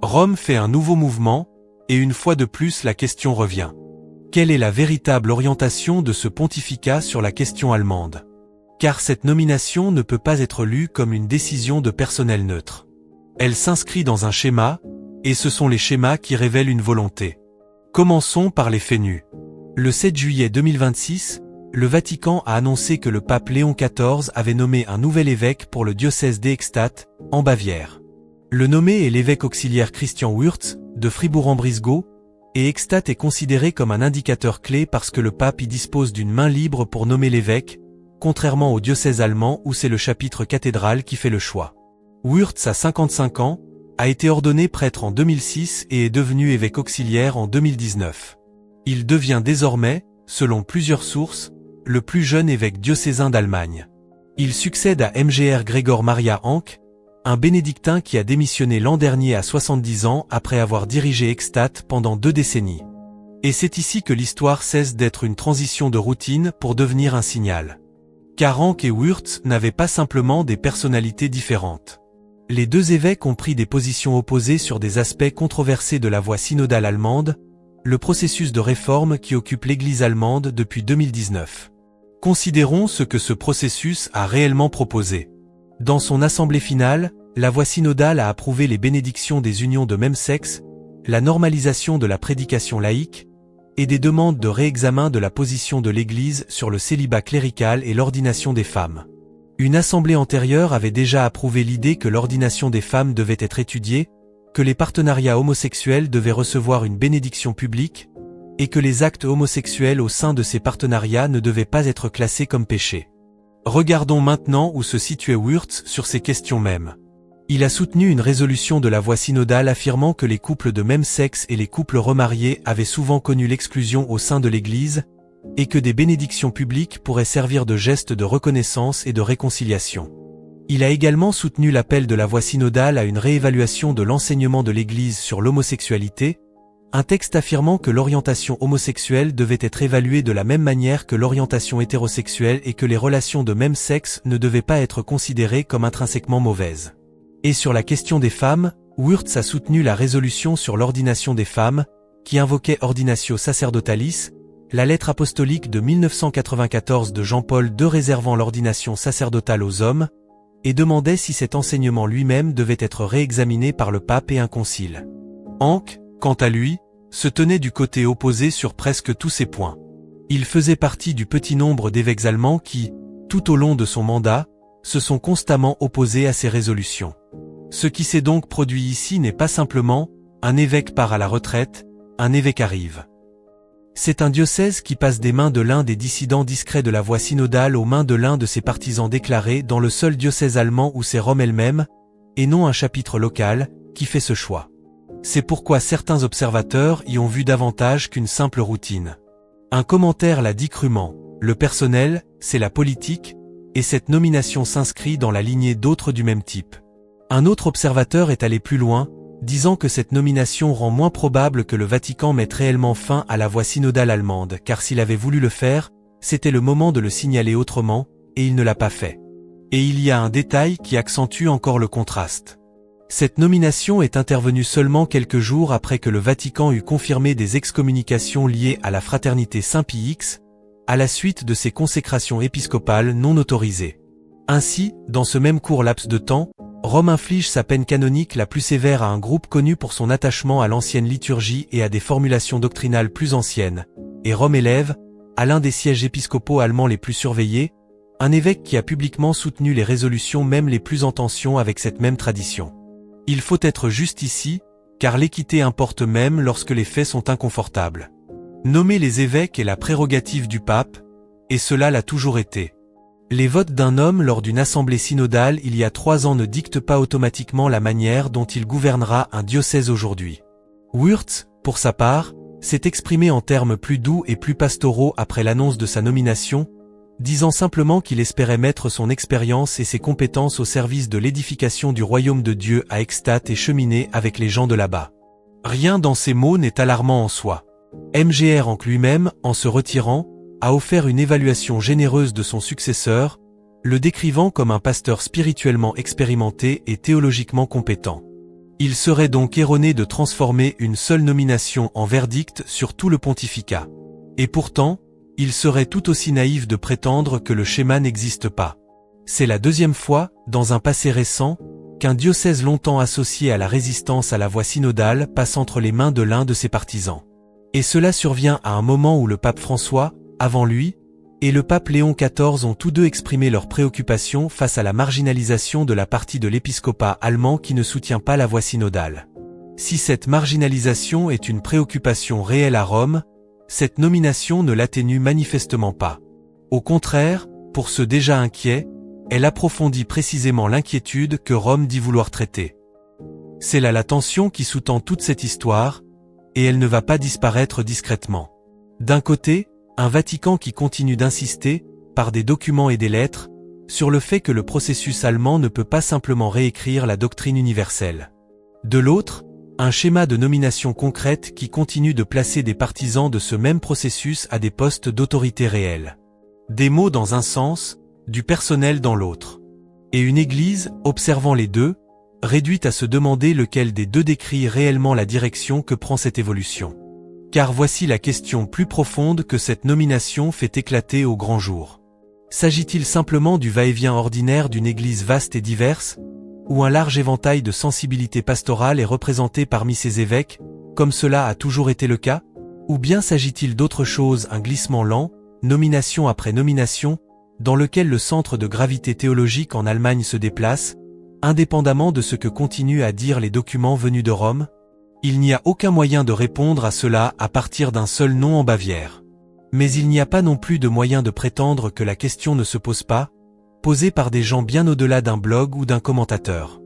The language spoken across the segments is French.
Rome fait un nouveau mouvement, et une fois de plus la question revient. Quelle est la véritable orientation de ce pontificat sur la question allemande? Car cette nomination ne peut pas être lue comme une décision de personnel neutre. Elle s'inscrit dans un schéma, et ce sont les schémas qui révèlent une volonté. Commençons par les faits nus. Le 7 juillet 2026, le Vatican a annoncé que le pape Léon XIV avait nommé un nouvel évêque pour le diocèse d'Eichstätt, en Bavière. Le nommé est l'évêque auxiliaire Christian Wurtz, de Fribourg-en-Brisgau, et Eichstätt est considéré comme un indicateur clé parce que le pape y dispose d'une main libre pour nommer l'évêque, contrairement au diocèse allemand où c'est le chapitre cathédral qui fait le choix. Wurtz a 55 ans, a été ordonné prêtre en 2006 et est devenu évêque auxiliaire en 2019. Il devient désormais, selon plusieurs sources, le plus jeune évêque diocésain d'Allemagne. Il succède à Mgr Gregor Maria Hank, un bénédictin qui a démissionné l'an dernier à 70 ans après avoir dirigé Eichstätt pendant 2 décennies. Et c'est ici que l'histoire cesse d'être une transition de routine pour devenir un signal. Car Hank et Wurtz n'avaient pas simplement des personnalités différentes. Les deux évêques ont pris des positions opposées sur des aspects controversés de la voie synodale allemande, le processus de réforme qui occupe l'Église allemande depuis 2019. Considérons ce que ce processus a réellement proposé. Dans son assemblée finale, la voie synodale a approuvé les bénédictions des unions de même sexe, la normalisation de la prédication laïque, et des demandes de réexamen de la position de l'Église sur le célibat clérical et l'ordination des femmes. Une assemblée antérieure avait déjà approuvé l'idée que l'ordination des femmes devait être étudiée, que les partenariats homosexuels devaient recevoir une bénédiction publique, et que les actes homosexuels au sein de ces partenariats ne devaient pas être classés comme péchés. Regardons maintenant où se situait Wurtz sur ces questions mêmes. Il a soutenu une résolution de la voie synodale affirmant que les couples de même sexe et les couples remariés avaient souvent connu l'exclusion au sein de l'Église, et que des bénédictions publiques pourraient servir de geste de reconnaissance et de réconciliation. Il a également soutenu l'appel de la voie synodale à une réévaluation de l'enseignement de l'Église sur l'homosexualité, un texte affirmant que l'orientation homosexuelle devait être évaluée de la même manière que l'orientation hétérosexuelle et que les relations de même sexe ne devaient pas être considérées comme intrinsèquement mauvaises. Et sur la question des femmes, Wurtz a soutenu la résolution sur l'ordination des femmes, qui invoquait Ordinatio Sacerdotalis, la lettre apostolique de 1994 de Jean-Paul II réservant l'ordination sacerdotale aux hommes, et demandait si cet enseignement lui-même devait être réexaminé par le pape et un concile. Hank, quant à lui, se tenait du côté opposé sur presque tous ces points. Il faisait partie du petit nombre d'évêques allemands qui, tout au long de son mandat, se sont constamment opposés à ces résolutions. Ce qui s'est donc produit ici n'est pas simplement « un évêque part à la retraite, un évêque arrive ». C'est un diocèse qui passe des mains de l'un des dissidents discrets de la voie synodale aux mains de l'un de ses partisans déclarés dans le seul diocèse allemand où c'est Rome elle-même, et non un chapitre local, qui fait ce choix. C'est pourquoi certains observateurs y ont vu davantage qu'une simple routine. Un commentaire l'a dit crûment, le personnel, c'est la politique, et cette nomination s'inscrit dans la lignée d'autres du même type. Un autre observateur est allé plus loin, disant que cette nomination rend moins probable que le Vatican mette réellement fin à la voie synodale allemande, car s'il avait voulu le faire, c'était le moment de le signaler autrement, et il ne l'a pas fait. Et il y a un détail qui accentue encore le contraste. Cette nomination est intervenue seulement quelques jours après que le Vatican eut confirmé des excommunications liées à la fraternité Saint-Pie X, à la suite de ses consécrations épiscopales non autorisées. Ainsi, dans ce même court laps de temps, Rome inflige sa peine canonique la plus sévère à un groupe connu pour son attachement à l'ancienne liturgie et à des formulations doctrinales plus anciennes, et Rome élève, à l'un des sièges épiscopaux allemands les plus surveillés, un évêque qui a publiquement soutenu les résolutions même les plus en tension avec cette même tradition. Il faut être juste ici, car l'équité importe même lorsque les faits sont inconfortables. Nommer les évêques est la prérogative du pape, et cela l'a toujours été. Les votes d'un homme lors d'une assemblée synodale il y a 3 ans ne dictent pas automatiquement la manière dont il gouvernera un diocèse aujourd'hui. Wurtz, pour sa part, s'est exprimé en termes plus doux et plus pastoraux après l'annonce de sa nomination, disant simplement qu'il espérait mettre son expérience et ses compétences au service de l'édification du royaume de Dieu à Eichstätt et cheminer avec les gens de là-bas. Rien dans ces mots n'est alarmant en soi. Mgr Hank lui-même, en se retirant, a offert une évaluation généreuse de son successeur, le décrivant comme un pasteur spirituellement expérimenté et théologiquement compétent. Il serait donc erroné de transformer une seule nomination en verdict sur tout le pontificat. Et pourtant, il serait tout aussi naïf de prétendre que le schéma n'existe pas. C'est la deuxième fois, dans un passé récent, qu'un diocèse longtemps associé à la résistance à la voie synodale passe entre les mains de l'un de ses partisans. Et cela survient à un moment où le pape François, avant lui, et le pape Léon XIV ont tous deux exprimé leurs préoccupations face à la marginalisation de la partie de l'épiscopat allemand qui ne soutient pas la voie synodale. Si cette marginalisation est une préoccupation réelle à Rome, cette nomination ne l'atténue manifestement pas. Au contraire, pour ceux déjà inquiets, elle approfondit précisément l'inquiétude que Rome dit vouloir traiter. C'est là la tension qui sous-tend toute cette histoire, et elle ne va pas disparaître discrètement. D'un côté, un Vatican qui continue d'insister, par des documents et des lettres, sur le fait que le processus allemand ne peut pas simplement réécrire la doctrine universelle. De l'autre, un schéma de nomination concrète qui continue de placer des partisans de ce même processus à des postes d'autorité réelle. Des mots dans un sens, du personnel dans l'autre. Et une Église, observant les deux, réduite à se demander lequel des deux décrit réellement la direction que prend cette évolution. Car voici la question plus profonde que cette nomination fait éclater au grand jour. S'agit-il simplement du va-et-vient ordinaire d'une Église vaste et diverse, où un large éventail de sensibilités pastorales est représenté parmi ses évêques, comme cela a toujours été le cas? Ou bien s'agit-il d'autre chose, un glissement lent, nomination après nomination, dans lequel le centre de gravité théologique en Allemagne se déplace, indépendamment de ce que continuent à dire les documents venus de Rome? Il n'y a aucun moyen de répondre à cela à partir d'un seul nom en Bavière. Mais il n'y a pas non plus de moyen de prétendre que la question ne se pose pas, posée par des gens bien au-delà d'un blog ou d'un commentateur.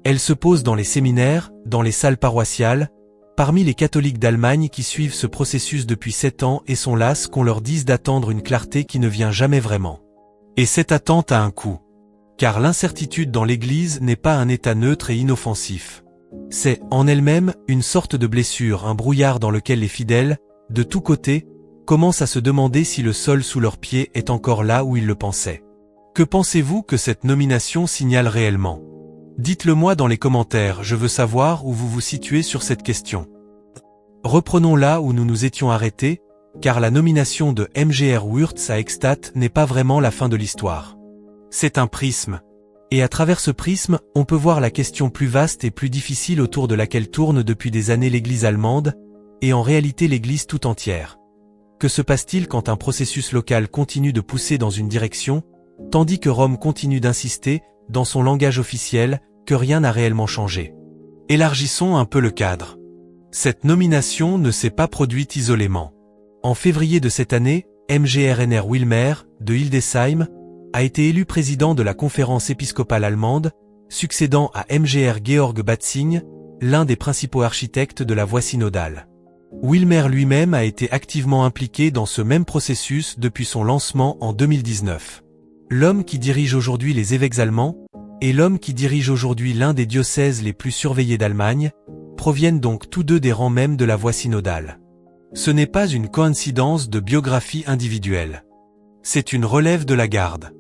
Elle se pose dans les séminaires, dans les salles paroissiales, parmi les catholiques d'Allemagne qui suivent ce processus depuis 7 ans et sont las qu'on leur dise d'attendre une clarté qui ne vient jamais vraiment. Et cette attente a un coût. Car l'incertitude dans l'Église n'est pas un état neutre et inoffensif. C'est, en elle-même, une sorte de blessure, un brouillard dans lequel les fidèles, de tous côtés, commencent à se demander si le sol sous leurs pieds est encore là où ils le pensaient. Que pensez-vous que cette nomination signale réellement? Dites-le moi dans les commentaires, je veux savoir où vous vous situez sur cette question. Reprenons là où nous nous étions arrêtés, car la nomination de MGR Wurtz à Eichstätt n'est pas vraiment la fin de l'histoire. C'est un prisme. Et à travers ce prisme, on peut voir la question plus vaste et plus difficile autour de laquelle tourne depuis des années l'Église allemande, et en réalité l'Église tout entière. Que se passe-t-il quand un processus local continue de pousser dans une direction, tandis que Rome continue d'insister, dans son langage officiel, que rien n'a réellement changé? Élargissons un peu le cadre. Cette nomination ne s'est pas produite isolément. En février de cette année, MGR Wilmer, de Hildesheim, a été élu président de la conférence épiscopale allemande, succédant à MGR Georg Batzing, l'un des principaux architectes de la voie synodale. Wilmer lui-même a été activement impliqué dans ce même processus depuis son lancement en 2019. L'homme qui dirige aujourd'hui les évêques allemands, et l'homme qui dirige aujourd'hui l'un des diocèses les plus surveillés d'Allemagne, proviennent donc tous deux des rangs mêmes de la voie synodale. Ce n'est pas une coïncidence de biographie individuelle. C'est une relève de la garde.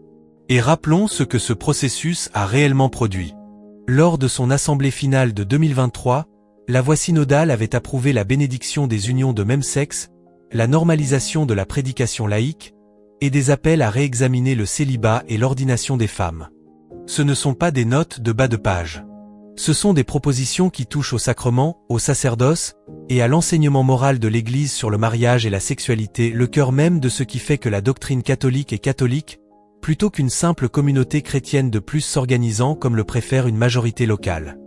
Et rappelons ce que ce processus a réellement produit. Lors de son assemblée finale de 2023, la voie synodale avait approuvé la bénédiction des unions de même sexe, la normalisation de la prédication laïque, et des appels à réexaminer le célibat et l'ordination des femmes. Ce ne sont pas des notes de bas de page. Ce sont des propositions qui touchent au sacrement, au sacerdoce, et à l'enseignement moral de l'Église sur le mariage et la sexualité, le cœur même de ce qui fait que la doctrine catholique est catholique, plutôt qu'une simple communauté chrétienne de plus s'organisant comme le préfère une majorité locale.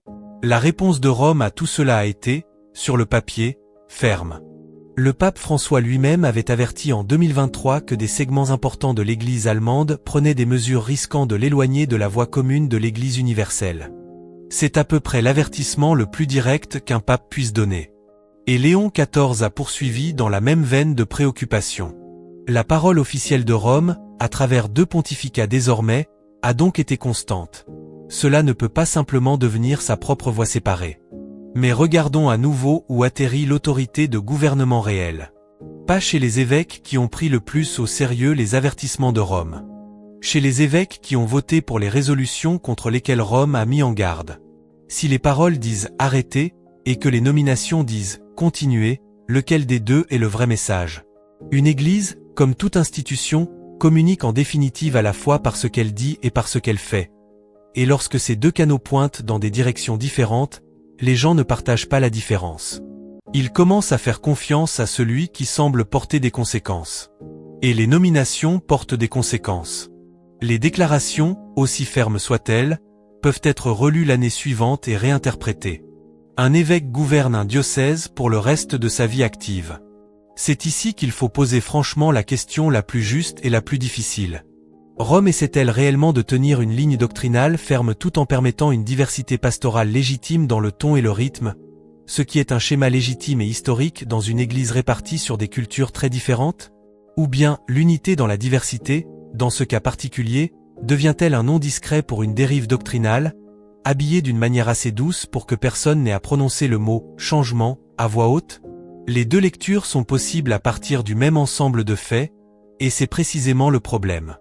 La réponse de Rome à tout cela a été, sur le papier, ferme. Le pape François lui-même avait averti en 2023 que des segments importants de l'Église allemande prenaient des mesures risquant de l'éloigner de la voie commune de l'Église universelle. C'est à peu près l'avertissement le plus direct qu'un pape puisse donner. Et Léon XIV a poursuivi dans la même veine de préoccupation. La parole officielle de Rome, à travers 2 pontificats désormais, a donc été constante. Cela ne peut pas simplement devenir sa propre voie séparée. Mais regardons à nouveau où atterrit l'autorité de gouvernement réel. Pas chez les évêques qui ont pris le plus au sérieux les avertissements de Rome. Chez les évêques qui ont voté pour les résolutions contre lesquelles Rome a mis en garde. Si les paroles disent « arrêtez » et que les nominations disent « continuez », lequel des deux est le vrai message? Une Église, comme toute institution, communique en définitive à la fois par ce qu'elle dit et par ce qu'elle fait. Et lorsque ces deux canaux pointent dans des directions différentes, les gens ne partagent pas la différence. Ils commencent à faire confiance à celui qui semble porter des conséquences. Et les nominations portent des conséquences. Les déclarations, aussi fermes soient-elles, peuvent être relues l'année suivante et réinterprétées. Un évêque gouverne un diocèse pour le reste de sa vie active. C'est ici qu'il faut poser franchement la question la plus juste et la plus difficile. Rome essaie-t-elle réellement de tenir une ligne doctrinale ferme tout en permettant une diversité pastorale légitime dans le ton et le rythme, ce qui est un schéma légitime et historique dans une église répartie sur des cultures très différentes? Ou bien l'unité dans la diversité, dans ce cas particulier, devient-elle un nom discret pour une dérive doctrinale, habillée d'une manière assez douce pour que personne n'ait à prononcer le mot « changement » à voix haute? Les deux lectures sont possibles à partir du même ensemble de faits, et c'est précisément le problème.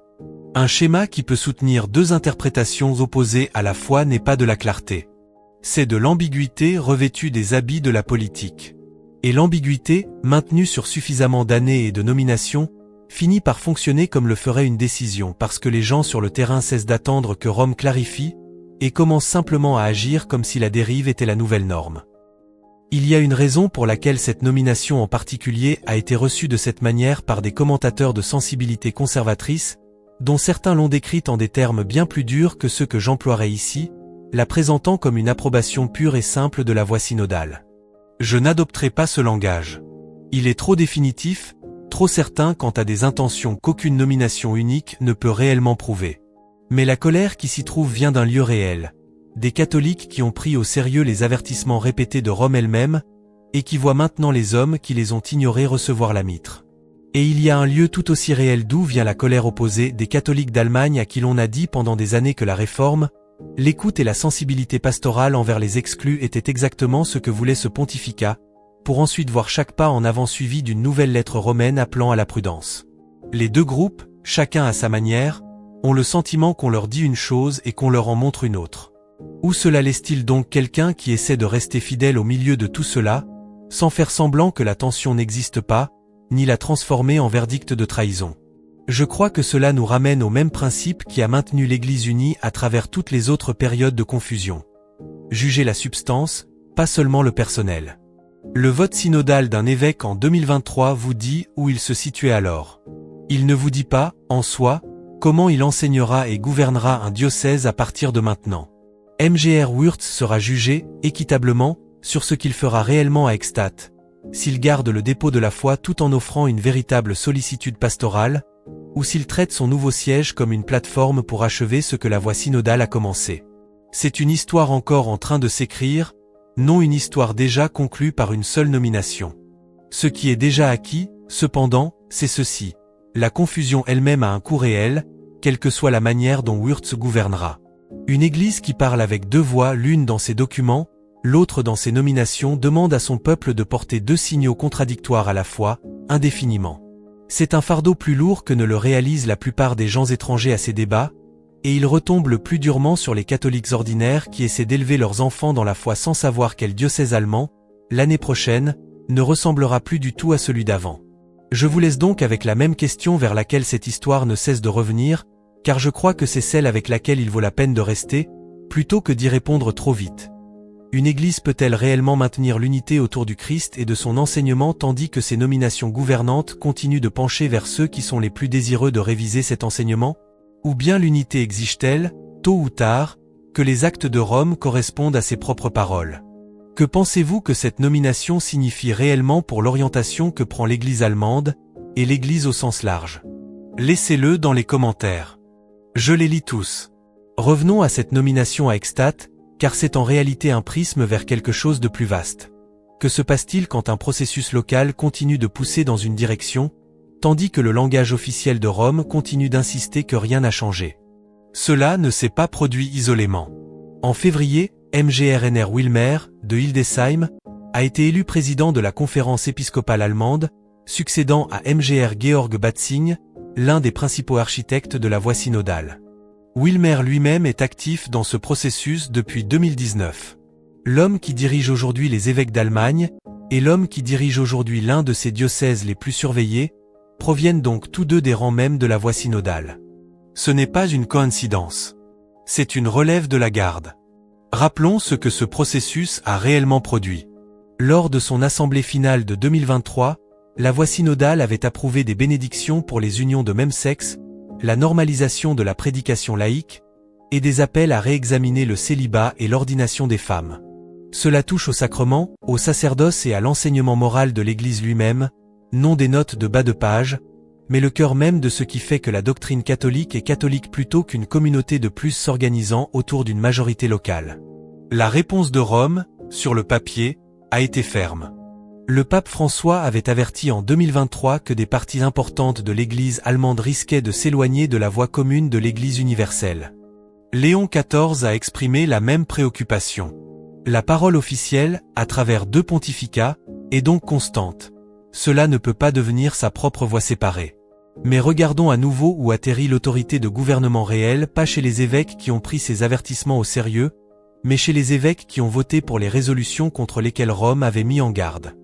Un schéma qui peut soutenir deux interprétations opposées à la fois n'est pas de la clarté. C'est de l'ambiguïté revêtue des habits de la politique. Et l'ambiguïté, maintenue sur suffisamment d'années et de nominations, finit par fonctionner comme le ferait une décision parce que les gens sur le terrain cessent d'attendre que Rome clarifie et commencent simplement à agir comme si la dérive était la nouvelle norme. Il y a une raison pour laquelle cette nomination en particulier a été reçue de cette manière par des commentateurs de sensibilité conservatrice, dont certains l'ont décrite en des termes bien plus durs que ceux que j'emploierai ici, la présentant comme une approbation pure et simple de la voie synodale. Je n'adopterai pas ce langage. Il est trop définitif, trop certain quant à des intentions qu'aucune nomination unique ne peut réellement prouver. Mais la colère qui s'y trouve vient d'un lieu réel, des catholiques qui ont pris au sérieux les avertissements répétés de Rome elle-même, et qui voient maintenant les hommes qui les ont ignorés recevoir la mitre. Et il y a un lieu tout aussi réel d'où vient la colère opposée des catholiques d'Allemagne à qui l'on a dit pendant des années que la réforme, l'écoute et la sensibilité pastorale envers les exclus étaient exactement ce que voulait ce pontificat, pour ensuite voir chaque pas en avant suivi d'une nouvelle lettre romaine appelant à la prudence. Les deux groupes, chacun à sa manière, ont le sentiment qu'on leur dit une chose et qu'on leur en montre une autre. Où cela laisse-t-il donc quelqu'un qui essaie de rester fidèle au milieu de tout cela, sans faire semblant que la tension n'existe pas, ni la transformer en verdict de trahison? Je crois que cela nous ramène au même principe qui a maintenu l'Église unie à travers toutes les autres périodes de confusion. Juger la substance, pas seulement le personnel. Le vote synodal d'un évêque en 2023 vous dit où il se situait alors. Il ne vous dit pas, en soi, comment il enseignera et gouvernera un diocèse à partir de maintenant. MGR Wurtz sera jugé, équitablement, sur ce qu'il fera réellement à Extat, s'il garde le dépôt de la foi tout en offrant une véritable sollicitude pastorale, ou s'il traite son nouveau siège comme une plateforme pour achever ce que la voie synodale a commencé. C'est une histoire encore en train de s'écrire, non une histoire déjà conclue par une seule nomination. Ce qui est déjà acquis, cependant, c'est ceci. La confusion elle-même a un coût réel, quelle que soit la manière dont Wurtz gouvernera. Une Église qui parle avec deux voix, l'une dans ses documents, l'autre dans ses nominations, demande à son peuple de porter deux signaux contradictoires à la fois, indéfiniment. C'est un fardeau plus lourd que ne le réalisent la plupart des gens étrangers à ces débats, et il retombe le plus durement sur les catholiques ordinaires qui essaient d'élever leurs enfants dans la foi sans savoir quel diocèse allemand, l'année prochaine, ne ressemblera plus du tout à celui d'avant. Je vous laisse donc avec la même question vers laquelle cette histoire ne cesse de revenir, car je crois que c'est celle avec laquelle il vaut la peine de rester, plutôt que d'y répondre trop vite. Une Église peut-elle réellement maintenir l'unité autour du Christ et de son enseignement tandis que ses nominations gouvernantes continuent de pencher vers ceux qui sont les plus désireux de réviser cet enseignement? Ou bien l'unité exige-t-elle, tôt ou tard, que les actes de Rome correspondent à ses propres paroles? Que pensez-vous que cette nomination signifie réellement pour l'orientation que prend l'Église allemande, et l'Église au sens large? Laissez-le dans les commentaires. Je les lis tous. Revenons à cette nomination à Extat, car c'est en réalité un prisme vers quelque chose de plus vaste. Que se passe-t-il quand un processus local continue de pousser dans une direction, tandis que le langage officiel de Rome continue d'insister que rien n'a changé? Cela ne s'est pas produit isolément. En février, MGR Wilmer, de Hildesheim, a été élu président de la conférence épiscopale allemande, succédant à MGR Georg Batzing, l'un des principaux architectes de la voie synodale. Wilmer lui-même est actif dans ce processus depuis 2019. L'homme qui dirige aujourd'hui les évêques d'Allemagne, et l'homme qui dirige aujourd'hui l'un de ces diocèses les plus surveillés, proviennent donc tous deux des rangs mêmes de la voie synodale. Ce n'est pas une coïncidence. C'est une relève de la garde. Rappelons ce que ce processus a réellement produit. Lors de son assemblée finale de 2023, la voie synodale avait approuvé des bénédictions pour les unions de même sexe, la normalisation de la prédication laïque, et des appels à réexaminer le célibat et l'ordination des femmes. Cela touche au sacrement, au sacerdoce et à l'enseignement moral de l'Église lui-même, non des notes de bas de page, mais le cœur même de ce qui fait que la doctrine catholique est catholique plutôt qu'une communauté de plus s'organisant autour d'une majorité locale. La réponse de Rome, sur le papier, a été ferme. Le pape François avait averti en 2023 que des parties importantes de l'Église allemande risquaient de s'éloigner de la voie commune de l'Église universelle. Léon XIV a exprimé la même préoccupation. La parole officielle, à travers 2 pontificats, est donc constante. Cela ne peut pas devenir sa propre voie séparée. Mais regardons à nouveau où atterrit l'autorité de gouvernement réel, pas chez les évêques qui ont pris ces avertissements au sérieux, mais chez les évêques qui ont voté pour les résolutions contre lesquelles Rome avait mis en garde.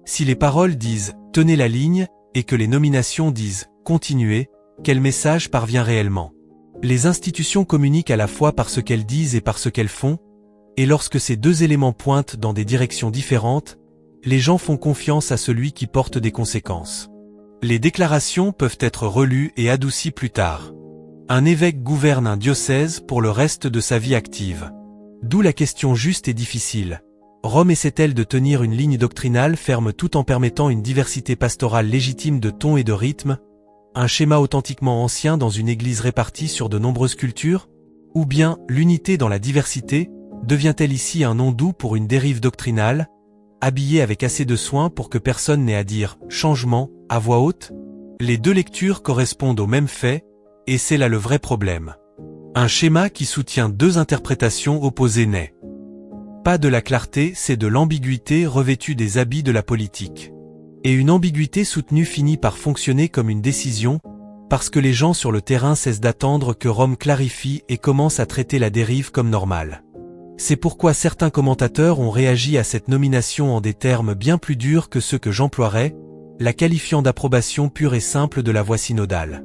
Si les paroles disent « tenez la ligne » et que les nominations disent « continuez », quel message parvient réellement? Les institutions communiquent à la fois par ce qu'elles disent et par ce qu'elles font, et lorsque ces 2 éléments pointent dans des directions différentes, les gens font confiance à celui qui porte des conséquences. Les déclarations peuvent être relues et adoucies plus tard. Un évêque gouverne un diocèse pour le reste de sa vie active. D'où la question juste et difficile. Rome essaie-t-elle de tenir une ligne doctrinale ferme tout en permettant une diversité pastorale légitime de ton et de rythme, un schéma authentiquement ancien dans une église répartie sur de nombreuses cultures? Ou bien l'unité dans la diversité devient-elle ici un nom doux pour une dérive doctrinale, habillée avec assez de soin pour que personne n'ait à dire « changement » à voix haute? Les 2 lectures correspondent au même fait, et c'est là le vrai problème. Un schéma qui soutient 2 interprétations opposées naît. Pas de la clarté, c'est de l'ambiguïté revêtue des habits de la politique. Et une ambiguïté soutenue finit par fonctionner comme une décision, parce que les gens sur le terrain cessent d'attendre que Rome clarifie et commencent à traiter la dérive comme normale. C'est pourquoi certains commentateurs ont réagi à cette nomination en des termes bien plus durs que ceux que j'emploierais, la qualifiant d'approbation pure et simple de la voie synodale.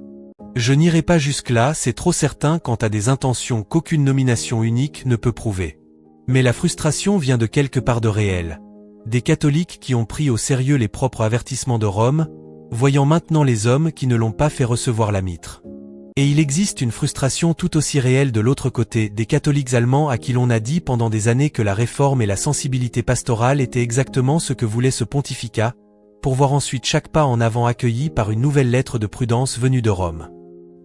Je n'irai pas jusque-là, c'est trop certain quant à des intentions qu'aucune nomination unique ne peut prouver. Mais la frustration vient de quelque part de réel. Des catholiques qui ont pris au sérieux les propres avertissements de Rome, voyant maintenant les hommes qui ne l'ont pas fait recevoir la mitre. Et il existe une frustration tout aussi réelle de l'autre côté, des catholiques allemands à qui l'on a dit pendant des années que la réforme et la sensibilité pastorale étaient exactement ce que voulait ce pontificat, pour voir ensuite chaque pas en avant accueilli par une nouvelle lettre de prudence venue de Rome.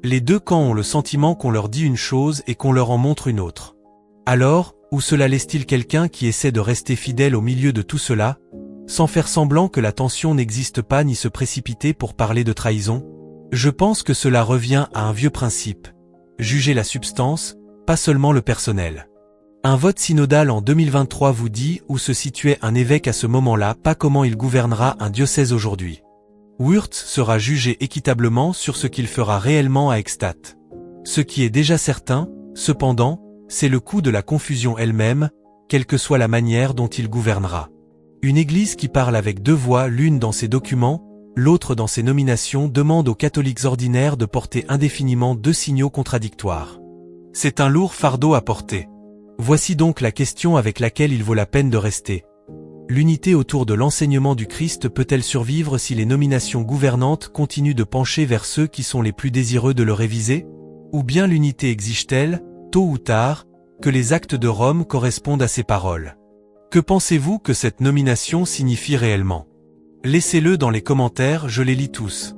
Les 2 camps ont le sentiment qu'on leur dit une chose et qu'on leur en montre une autre. Alors, où cela laisse-t-il quelqu'un qui essaie de rester fidèle au milieu de tout cela, sans faire semblant que la tension n'existe pas ni se précipiter pour parler de trahison? Je pense que cela revient à un vieux principe. Juger la substance, pas seulement le personnel. Un vote synodal en 2023 vous dit où se situait un évêque à ce moment-là, pas comment il gouvernera un diocèse aujourd'hui. Wurtz sera jugé équitablement sur ce qu'il fera réellement à Eichstätt. Ce qui est déjà certain, cependant, c'est le coût de la confusion elle-même, quelle que soit la manière dont il gouvernera. Une église qui parle avec 2 voix, l'une dans ses documents, l'autre dans ses nominations, demande aux catholiques ordinaires de porter indéfiniment 2 signaux contradictoires. C'est un lourd fardeau à porter. Voici donc la question avec laquelle il vaut la peine de rester. L'unité autour de l'enseignement du Christ peut-elle survivre si les nominations gouvernantes continuent de pencher vers ceux qui sont les plus désireux de le réviser? Ou bien l'unité exige-t-elle, tôt ou tard, que les actes de Rome correspondent à ces paroles? Que pensez-vous que cette nomination signifie réellement? Laissez-le dans les commentaires, je les lis tous.